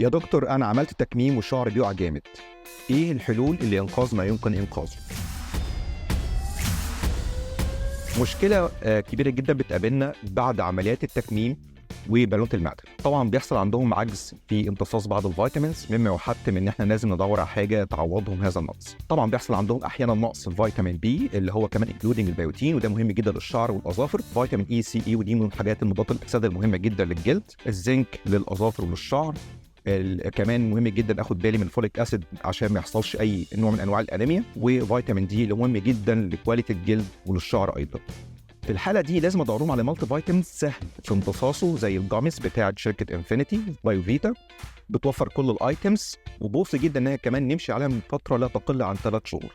يا دكتور أنا عملت تكميم وشعري بيقع جامد، إيه الحلول اللي ينقذ ما يمكن إنقاذه؟ مشكلة كبيرة جدا بتقابلنا بعد عمليات التكميم وبالونة المعدة. طبعا بيحصل عندهم عجز في امتصاص بعض الفيتامينز، مما يحتم ان احنا لازم ندور على حاجه تعوضهم هذا النقص. طبعا بيحصل عندهم احيانا نقص فيتامين بي اللي هو كمان انكلودنج البيوتين، وده مهم جدا للشعر والاظافر. فيتامين اي سي اي ودي من الحاجات المضادات الاكسده المهمه جدا للجلد. الزنك للاظافر وللشعر. كمان مهم جدا اخد بالي من الفوليك اسيد عشان ما يحصلش اي نوع من انواع الانيميا. وفيتامين دي اللي مهم جدا لكواليتي الجلد وللشعر ايضا. في الحالة دي لازم ادورهم على مالتي فيتامينز سهل في امتصاصه زي الجاميس بتاعت شركة انفينيتي بايوفيتا، بتوفر كل الايتمز وبوصي جدا انها كمان نمشي عليها من فترة لا تقل عن 3 شهور.